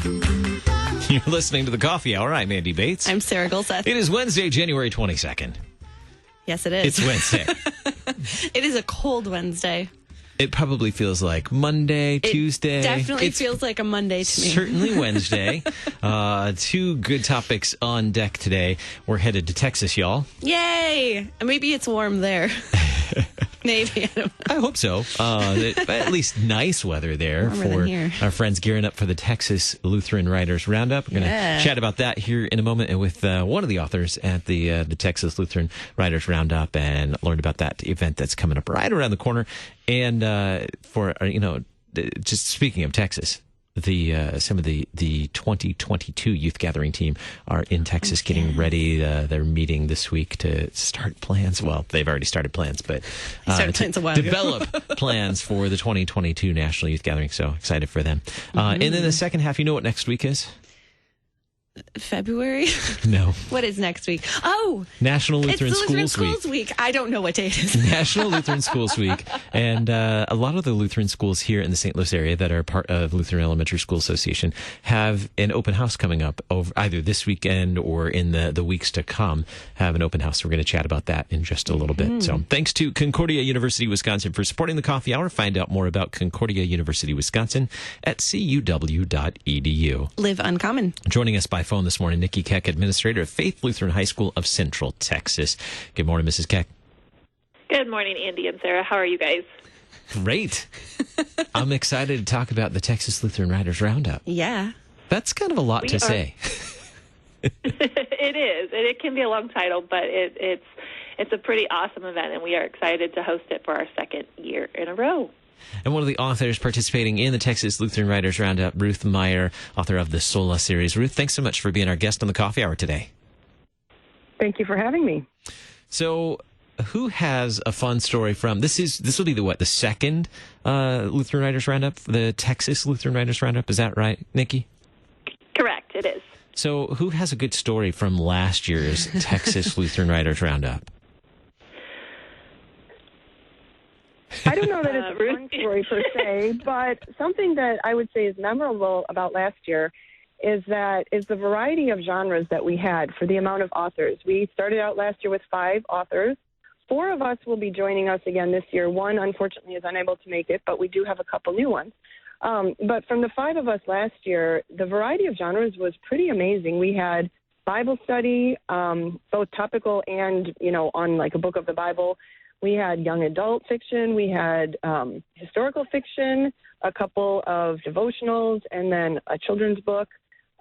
You're listening to the Coffee Hour. I'm Andy Bates. I'm Sarah Gulseth. It is Wednesday, January 22nd. Yes, it is. It's Wednesday. It is a cold Wednesday. It probably feels like Monday, Tuesday. It definitely feels like a Monday to me. Certainly Wednesday. Two good topics on deck today. We're headed to Texas, y'all. Yay! Maybe it's warm there. Maybe. I hope so. At least nice weather there Warmer for than here. our friends gearing up for the Texas Lutheran Writers Roundup. We're going to chat about that here in a moment and with one of the authors at the Texas Lutheran Writers Roundup and learn about that event that's coming up right around the corner. And just speaking of Texas, some of the 2022 youth gathering team are in Texas getting ready. They're meeting this week to start plans. Well, they've already started plans, but plans a while ago. develop plans for the 2022 National Youth Gathering. So excited for them. And then the second half, you know what next week is? February? No. What is next week? Oh! National Lutheran it's the Lutheran Schools Week. I don't know what day it is. National Lutheran Schools Week. And a lot of the Lutheran schools here in the St. Louis area that are part of Lutheran Elementary School Association have an open house coming up over either this weekend or in the weeks to come. Have an open house. We're going to chat about that in just a little bit. So thanks to Concordia University, Wisconsin for supporting the Coffee Hour. Find out more about Concordia University, Wisconsin at cuw.edu. Live uncommon. Joining us by phone this morning, Nikki Keck, administrator of Faith Lutheran High School of Central Texas. Good morning, Mrs. Keck. Good morning, Andy and Sarah. How are you guys? Great. I'm excited to talk about the Texas Lutheran Writers Roundup. Yeah. That's kind of a lot to say. It is. It can be a long title, but it's a pretty awesome event, and we are excited to host it for our second year in a row. And one of the authors participating in the Texas Lutheran Writers Roundup, Ruth Meyer, author of the Sola series. Ruth, thanks so much for being our guest on the Coffee Hour today. Thank you for having me. So, who has a fun story from this will be the second Lutheran Writers Roundup, the Texas Lutheran Writers Roundup? Is that right, Nikki? Correct, it is. So, who has a good story from last year's Texas Lutheran Writers Roundup? I don't know that it's a fun story per se, but something that I would say is memorable about last year is the variety of genres that we had for the amount of authors. We started out last year with 5 authors. 4 of us will be joining us again this year. One, unfortunately, is unable to make it, but we do have a couple new ones. But from the 5 of us last year, the variety of genres was pretty amazing. We had Bible study, both topical and, on like a book of the Bible. We had young adult fiction, we had historical fiction, a couple of devotionals, and then a children's book,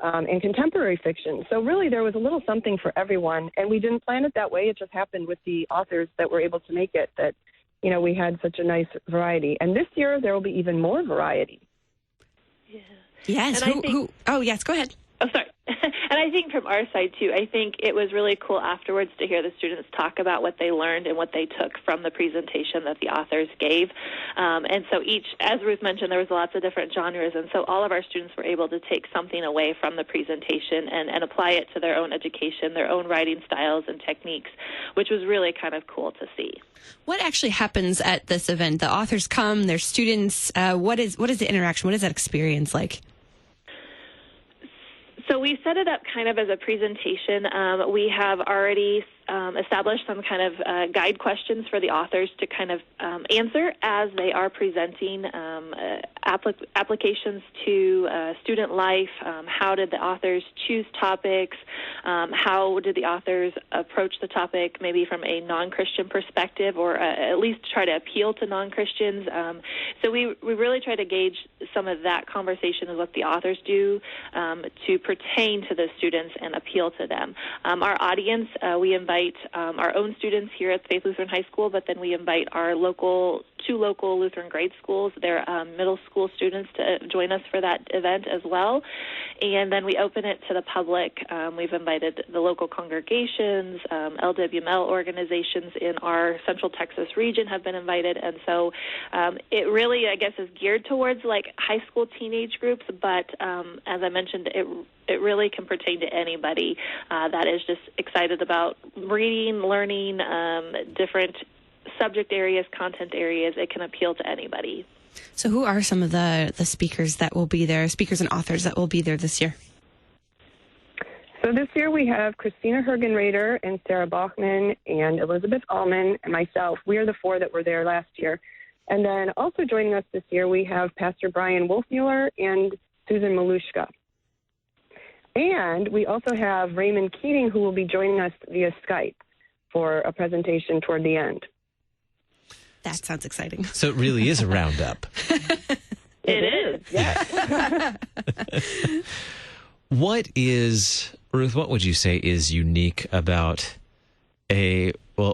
and contemporary fiction. So really there was a little something for everyone, and we didn't plan it that way. It just happened with the authors that were able to make it that, we had such a nice variety. And this year there will be even more variety. Yeah. Yes. Oh, yes, go ahead. Oh, sorry. And I think from our side, too, I think it was really cool afterwards to hear the students talk about what they learned and what they took from the presentation that the authors gave. And so as Ruth mentioned, there was lots of different genres, and so all of our students were able to take something away from the presentation and apply it to their own education, their own writing styles and techniques, which was really kind of cool to see. What actually happens at this event? The authors come, their students. What is the interaction? What is that experience like? So we set it up kind of as a presentation. We have already established some kind of guide questions for the authors to kind of answer as they are presenting applications to student life. How did the authors choose topics? How did the authors approach the topic maybe from a non-Christian perspective, or at least try to appeal to non-Christians? So we really try to gauge some of that conversation of what the authors do to pertain to the students and appeal to them. Our audience, we invite our own students here at Faith Lutheran High School, but then we invite our two local Lutheran grade schools, their middle school students, to join us for that event as well. And then we open it to the public. We've invited the local congregations, LWML organizations in our Central Texas region have been invited. And so it really, I guess, is geared towards like high school teenage groups, but as I mentioned, it really can pertain to anybody that is just excited about reading, learning, different subject areas, content areas. It can appeal to anybody. So who are some of the speakers that will be there, speakers and authors that will be there this year? So this year we have Christina Hergenrader and Sarah Bachman and Elizabeth Allman and myself. We are the four that were there last year. And then also joining us this year, we have Pastor Brian Wolfmueller and Susan Malushka. And we also have Raymond Keating, who will be joining us via Skype for a presentation toward the end. That sounds exciting. So it really is a roundup. It is, yes. Ruth, what would you say is unique about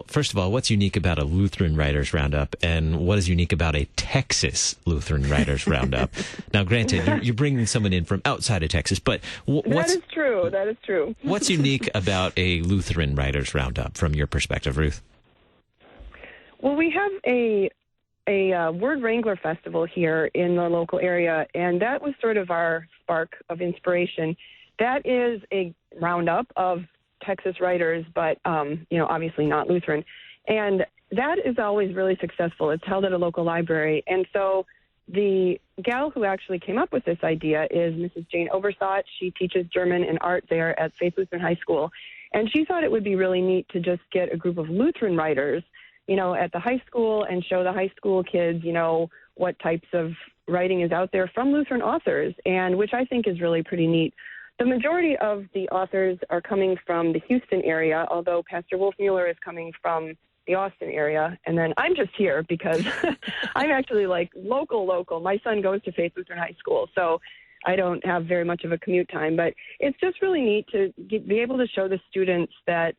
first of all, what's unique about a Lutheran Writers Roundup, and what is unique about a Texas Lutheran Writers Roundup? Now, granted, you're bringing someone in from outside of Texas, but that is true. That is true. What's unique about a Lutheran Writers Roundup from your perspective, Ruth? Well, we have a Word Wrangler Festival here in the local area, and that was sort of our spark of inspiration. That is a roundup of Texas writers, but, obviously not Lutheran. And that is always really successful. It's held at a local library. And so the gal who actually came up with this idea is Mrs. Jane Obersott. She teaches German and art there at Faith Lutheran High School. And she thought it would be really neat to just get a group of Lutheran writers, at the high school and show the high school kids, what types of writing is out there from Lutheran authors, and which I think is really pretty neat. The majority of the authors are coming from the Houston area, although Pastor Wolfmueller is coming from the Austin area. And then I'm just here because I'm actually local. My son goes to Faith Lutheran High School, so I don't have very much of a commute time. But it's just really neat to be able to show the students that,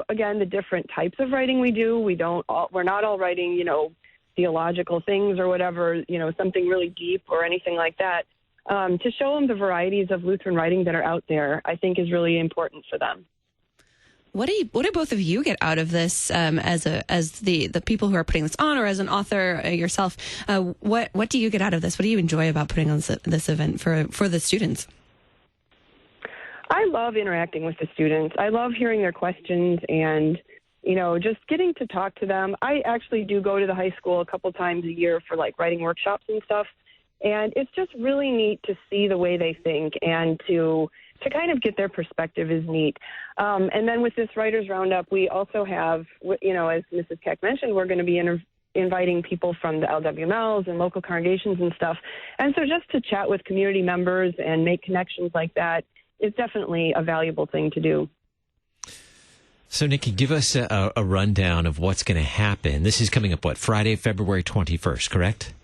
again, the different types of writing we do. We're not all writing, theological things or whatever, something really deep or anything like that. To show them the varieties of Lutheran writing that are out there, I think is really important for them. What do both of you get out of this as the people who are putting this on, or as an author yourself? What do you get out of this? What do you enjoy about putting on this event for the students? I love interacting with the students. I love hearing their questions and, just getting to talk to them. I actually do go to the high school a couple times a year for writing workshops and stuff. And it's just really neat to see the way they think, and to kind of get their perspective is neat. And then with this Writers Roundup, we also have, as Mrs. Keck mentioned, we're going to be inviting people from the LWMLs and local congregations and stuff. And so just to chat with community members and make connections like that is definitely a valuable thing to do. So, Nikki, give us a rundown of what's going to happen. This is coming up, Friday, February 21st, correct?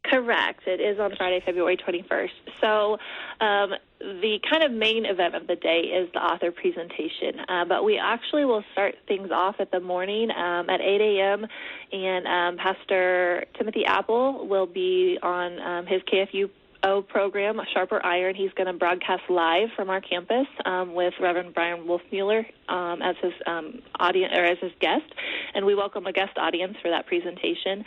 Correct. It is on Friday, February 21st. So the kind of main event of the day is the author presentation. But we actually will start things off at the morning at 8 a.m. And Pastor Timothy Apple will be on his KFU program, Sharper Iron. He's going to broadcast live from our campus with Reverend Brian Wolfmueller as his audience, or as his guest, and we welcome a guest audience for that presentation.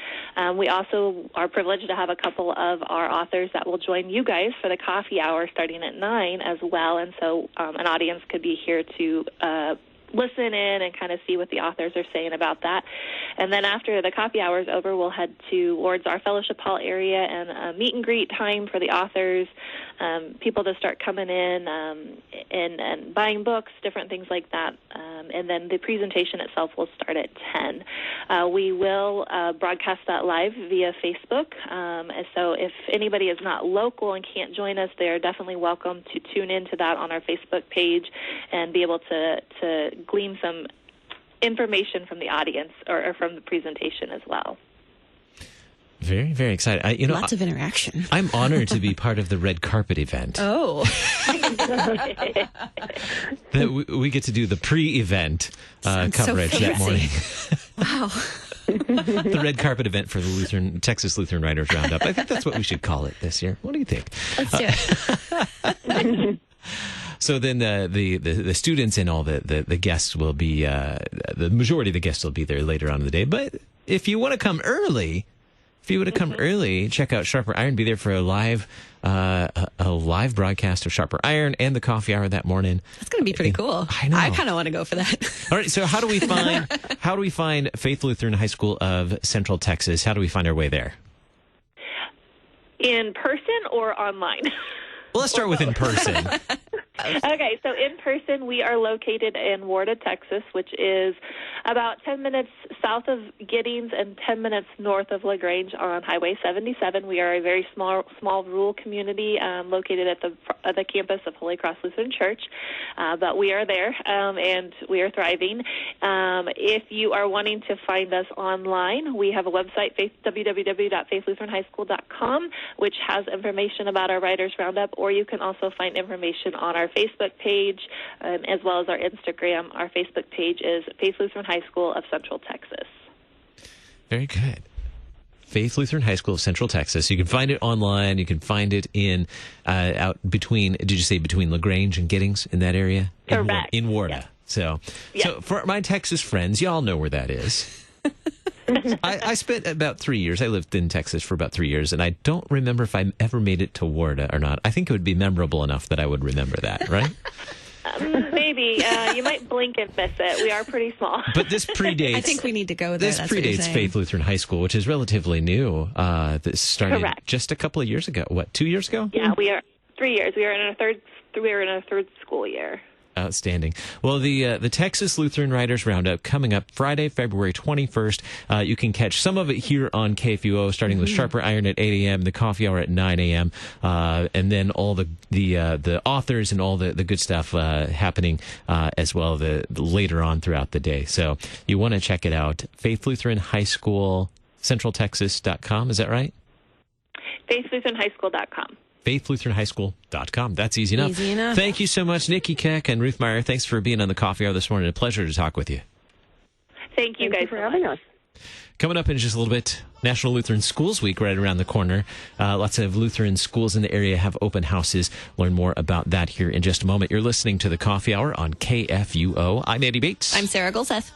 We also are privileged to have a couple of our authors that will join you guys for the coffee hour starting at 9 as well, and so an audience could be here to listen in and kind of see what the authors are saying about that. And then after the coffee hour is over, we'll head towards our fellowship hall area and a meet and greet time for the authors, people to start coming in and buying books, different things like that. And then the presentation itself will start at 10. We will broadcast that live via Facebook. And so if anybody is not local and can't join us, they are definitely welcome to tune into that on our Facebook page and be able to glean some information from the audience or from the presentation as well. Very, very excited. Lots of interaction. I'm honored to be part of the red carpet event. Oh. That we get to do the pre-event coverage that morning. Wow. The red carpet event for the Texas Lutheran Writers Roundup. I think that's what we should call it this year. What do you think? Let's do it. So then the students and all the guests will be, the majority of the guests will be there later on in the day. But if you want to come early, check out Sharper Iron. Be there for a live broadcast of Sharper Iron and the coffee hour that morning. That's going to be pretty cool. I know. I kind of want to go for that. All right. So how do we find Faith Lutheran High School of Central Texas? How do we find our way there? In person or online? Well, let's start with in person. Okay, so in person, we are located in Warda, Texas, which is about 10 minutes south of Giddings and 10 minutes north of LaGrange on Highway 77. We are a very small rural community located at the campus of Holy Cross Lutheran Church, but we are there, and we are thriving. If you are wanting to find us online, we have a website, www.faithlutheranhighschool.com, which has information about our Writers Roundup, or you can also find information on our Facebook page, as well as our Instagram. Our Facebook page is Faith Lutheran High School of Central Texas. Very good. Faith Lutheran High School of Central Texas. You can find it online. You can find it in out between. Did you say between LaGrange and Giddings in that area? Correct. In Warda. Yeah. So Yeah. for my Texas friends, y'all know where that is. I spent about 3 years. I lived in Texas for about 3 years, and I don't remember if I ever made it to Warda or not. I think it would be memorable enough that I would remember that, right? Maybe. You might blink and miss it. We are pretty small. But this predates... I think we need to go there. This That's what you're predates saying. Faith Lutheran High School, which is relatively new. This started Correct. just a couple of years ago. What, 2 years ago? Yeah, we are 3 years. We are in our third school year. Outstanding. Well, the Texas Lutheran Writers Roundup coming up Friday, February 21st. You can catch some of it here on KFUO, starting with Sharper Iron at 8 a.m., the coffee hour at 9 a.m., and then all the authors and all the good stuff happening as well the later on throughout the day. So you want to check it out. Faith Lutheran High School, CentralTexas.com. Is that right? FaithLutheranHighSchool.com. FaithLutheranHighSchool.com. That's easy enough. Easy enough. Thank you so much, Nikki Keck and Ruth Meyer. Thanks for being on the coffee hour this morning. A pleasure to talk with you. Thank you Thank guys you for so having much. us. Coming up in just a little bit, National Lutheran Schools Week right around the corner. Lots of Lutheran schools in the area have open houses. Learn more about that here in just a moment. You're listening to the Coffee Hour on KFUO. I'm Andy Bates. I'm Sarah Golseth.